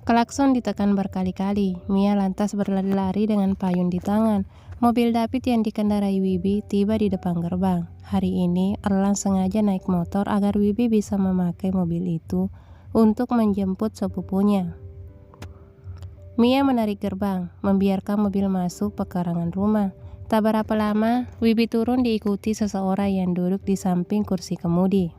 Klakson ditekan berkali-kali. Mia lantas berlari-lari dengan payung di tangan. Mobil David yang dikendarai Wibi tiba di depan gerbang. Hari ini Erlang sengaja naik motor agar Wibi bisa memakai mobil itu untuk menjemput sepupunya. Mia menarik gerbang, membiarkan mobil masuk pekarangan rumah. Tak berapa lama, Wibi turun diikuti seseorang yang duduk di samping kursi kemudi.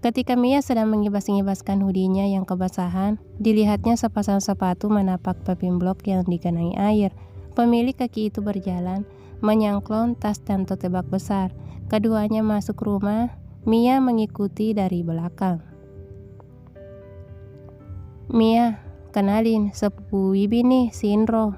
Ketika Mia sedang mengibas-ngibaskan hoodie-nya yang kebasahan, dilihatnya sepasang sepatu menapak paving block yang digenangi air. Pemilik kaki itu berjalan, menyangklong tas dan tote bag besar. Keduanya masuk rumah, Mia mengikuti dari belakang. "Mia, kenalin, sepupu Wibi nih, si Indro."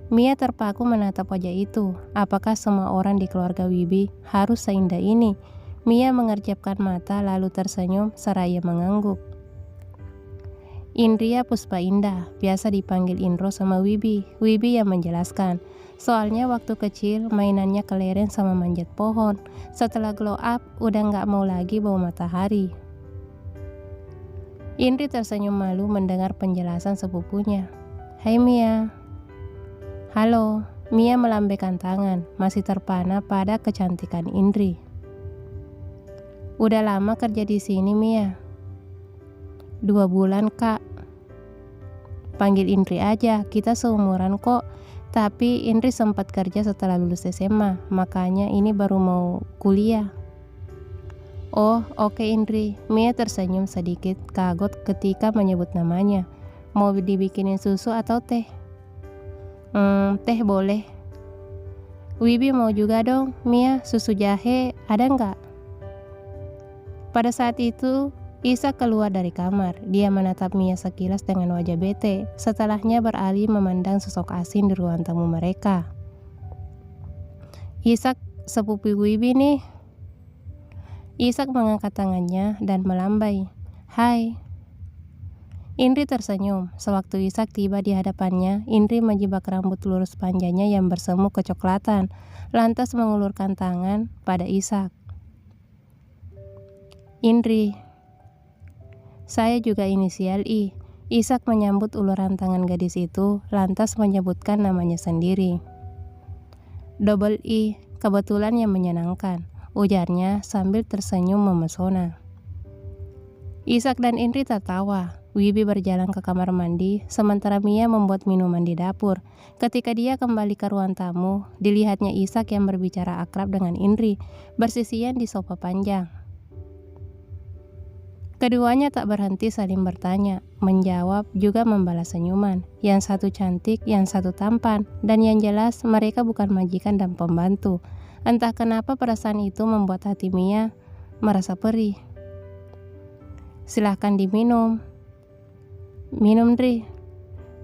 Mia terpaku menatap wajah itu. Apakah semua orang di keluarga Wibi harus seindah ini? Mia mengerjapkan mata lalu tersenyum seraya mengangguk. "Indria Puspa Indah, biasa dipanggil Indro sama Wibi." Wibi yang menjelaskan. Soalnya waktu kecil mainannya kelereng sama manjat pohon. Setelah glow up, udah nggak mau lagi bawa matahari. Indri tersenyum malu mendengar penjelasan sepupunya. "Hai Mia." "Halo." Mia melambaikan tangan, masih terpana pada kecantikan Indri. "Udah lama kerja di sini, Mia?" 2 bulan, Kak." "Panggil Indri aja, kita seumuran kok." Tapi Indri sempat kerja setelah lulus SMA, makanya ini baru mau kuliah. "Oh, oke Indri." Mia tersenyum sedikit kaget ketika menyebut namanya. "Mau dibikinin susu atau teh?" Teh boleh." "Wibi mau juga dong, Mia, susu jahe ada nggak?" Pada saat itu, Isa keluar dari kamar. Dia menatap Mia sekilas dengan wajah bete. Setelahnya beralih memandang sosok asing di ruang tamu mereka. "Isak, sepupu Wibi nih." Isak mengangkat tangannya dan melambai. "Hai." Indri tersenyum. Sewaktu Isak tiba di hadapannya, Indri menjibak rambut lurus panjangnya yang bersemu kecoklatan, lantas mengulurkan tangan pada Isak. "Indri." "Saya juga inisial I." Isak menyambut uluran tangan gadis itu, lantas menyebutkan namanya sendiri. "Double I, kebetulan yang menyenangkan," ujarnya sambil tersenyum memesona. Isak dan Indri tertawa. Wibi berjalan ke kamar mandi, sementara Mia membuat minuman di dapur. Ketika dia kembali ke ruang tamu, dilihatnya Isak yang berbicara akrab dengan Indri, bersisian di sofa panjang. Keduanya tak berhenti saling bertanya, menjawab juga membalas senyuman. Yang satu cantik, yang satu tampan, dan yang jelas mereka bukan majikan dan pembantu. Entah kenapa perasaan itu membuat hati Mia merasa perih. "Silahkan diminum." "Minum, Dri."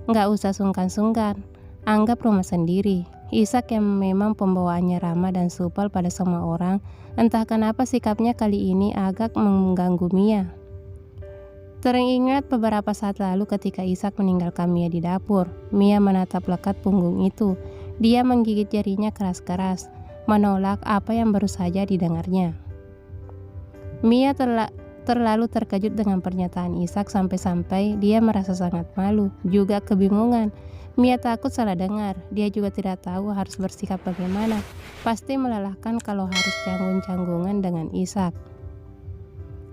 "Nggak usah sungkan-sungkan, anggap rumah sendiri." Isak yang memang pembawaannya ramah dan supel pada semua orang, entah kenapa sikapnya kali ini agak mengganggu Mia. Teringat beberapa saat lalu ketika Isak meninggalkan Mia di dapur. Mia menatap lekat punggung itu. Dia menggigit jarinya keras-keras, menolak apa yang baru saja didengarnya. Mia terlalu terkejut dengan pernyataan Isak sampai-sampai dia merasa sangat malu, juga kebingungan. Mia takut salah dengar. Dia juga tidak tahu harus bersikap bagaimana. Pasti melelahkan kalau harus canggung-canggungan dengan Isak.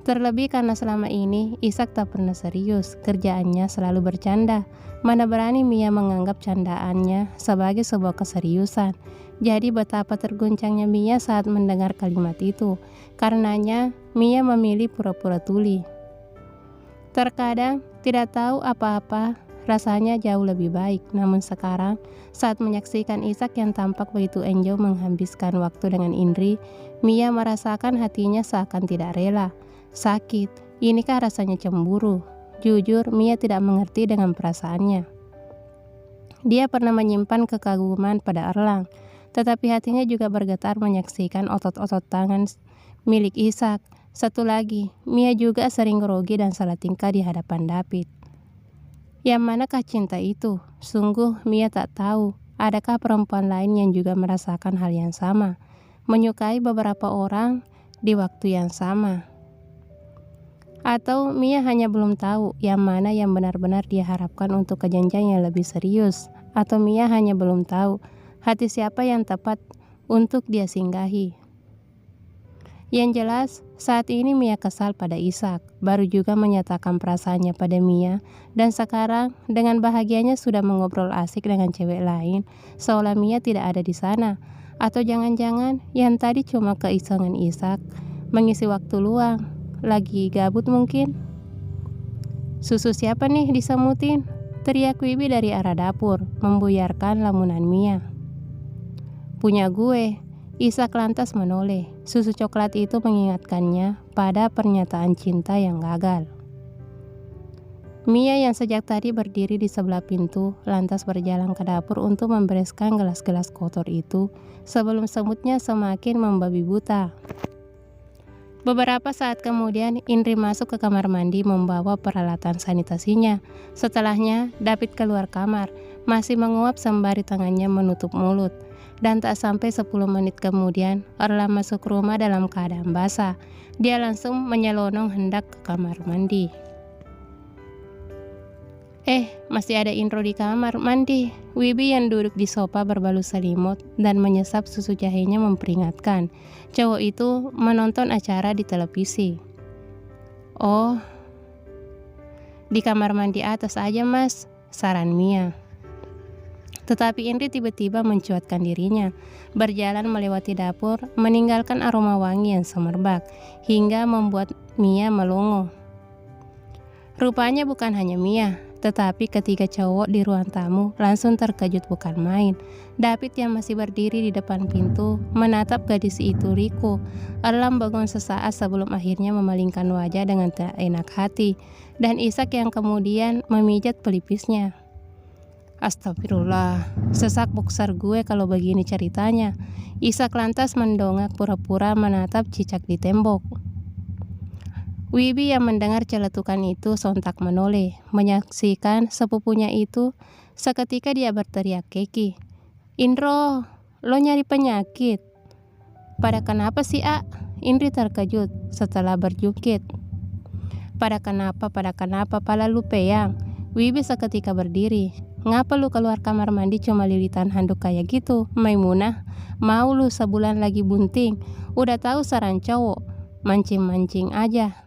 Terlebih karena selama ini Isak tak pernah serius, kerjaannya selalu bercanda. Mana berani Mia menganggap candaannya sebagai sebuah keseriusan. Jadi betapa terguncangnya Mia saat mendengar kalimat itu. Karenanya Mia memilih pura-pura tuli. Terkadang tidak tahu apa-apa rasanya jauh lebih baik. Namun sekarang saat menyaksikan Isak yang tampak begitu enjoy menghabiskan waktu dengan Indri, Mia merasakan hatinya seakan tidak rela. Sakit, inikah rasanya cemburu? Jujur, Mia tidak mengerti dengan perasaannya. Dia pernah menyimpan kekaguman pada Erlang, tetapi hatinya juga bergetar menyaksikan otot-otot tangan milik Isak. Satu lagi, Mia juga sering grogi dan salah tingkah di hadapan David. Yang manakah cinta itu? Sungguh Mia tak tahu, adakah perempuan lain yang juga merasakan hal yang sama, menyukai beberapa orang di waktu yang sama. Atau Mia hanya belum tahu yang mana yang benar-benar dia harapkan untuk kejanjian yang lebih serius? Atau Mia hanya belum tahu hati siapa yang tepat untuk dia singgahi? Yang jelas, saat ini Mia kesal pada Ishak, baru juga menyatakan perasaannya pada Mia, dan sekarang dengan bahagianya sudah mengobrol asik dengan cewek lain, seolah Mia tidak ada di sana. Atau jangan-jangan yang tadi cuma keisengan Ishak, mengisi waktu luang, lagi gabut mungkin. Susu siapa nih disemutin? Teriak Wibi dari arah dapur, membuyarkan lamunan Mia. Punya gue. Ishak lantas menoleh. Susu coklat itu mengingatkannya pada pernyataan cinta yang gagal. Mia yang sejak tadi berdiri di sebelah pintu, lantas berjalan ke dapur untuk membereskan gelas-gelas kotor itu sebelum semutnya semakin membabi buta. Beberapa saat kemudian, Indri masuk ke kamar mandi membawa peralatan sanitasinya. Setelahnya, David keluar kamar, masih menguap sembari tangannya menutup mulut. Dan tak sampai 10 menit kemudian, Orla masuk rumah dalam keadaan basah. Dia langsung menyelonong hendak ke kamar mandi. Masih ada Indro di kamar mandi. Wibi yang duduk di sofa berbalut selimut dan menyesap susu jahenya memperingatkan. Cowok itu menonton acara di televisi. Oh, di kamar mandi atas aja mas, saran Mia. Tetapi Indri tiba-tiba mencuatkan dirinya, berjalan melewati dapur, meninggalkan aroma wangi yang semerbak, hingga membuat Mia melongo. Rupanya bukan hanya Mia, tetapi ketiga cowok di ruang tamu langsung terkejut bukan main. David yang masih berdiri di depan pintu, menatap gadis itu Riko. Erlam bangun sesaat sebelum akhirnya memalingkan wajah dengan tak enak hati, dan Ishak yang kemudian memijat pelipisnya. Astagfirullah, sesak boxer gue kalau begini ceritanya. Ishak lantas mendongak pura-pura menatap cicak di tembok. Wibi yang mendengar celetukan itu sontak menoleh, menyaksikan sepupunya itu. Seketika dia berteriak keki. Indro, lo nyari penyakit? Pada kenapa sih, A? Indri terkejut setelah berjungkit. Pada kenapa, pala lu peyang. Wibi seketika berdiri. Ngapa lu keluar kamar mandi cuma lilitan handuk kayak gitu, Maimunah? Mau lu sebulan lagi bunting? Udah tahu saran cowok, mancing-mancing aja.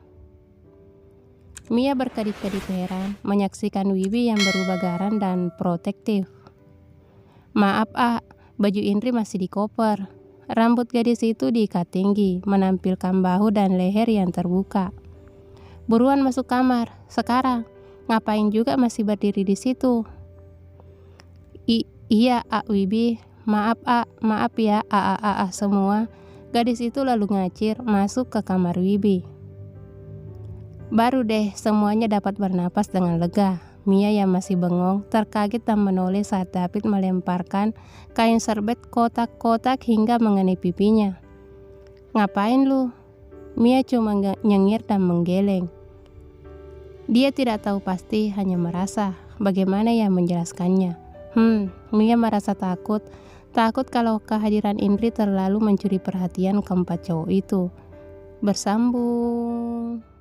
Mia berkedip-kedip heran menyaksikan Wibi yang berubah garang dan protektif. Maaf, A, baju Indri masih di koper. Rambut gadis itu diikat tinggi, menampilkan bahu dan leher yang terbuka. Buruan masuk kamar, sekarang. Ngapain juga masih berdiri di situ? Iya, A Wibi. Maaf, A. Maaf ya, A semua. Gadis itu lalu ngacir masuk ke kamar Wibi. Baru deh semuanya dapat bernapas dengan lega. Mia yang masih bengong, terkaget dan menoleh saat David melemparkan kain serbet kotak-kotak hingga mengenai pipinya. Ngapain lu? Mia cuma nyengir dan menggeleng. Dia tidak tahu pasti, hanya merasa. Bagaimana yang menjelaskannya? Mia merasa takut kalau kehadiran Indri terlalu mencuri perhatian keempat cowok itu. Bersambung.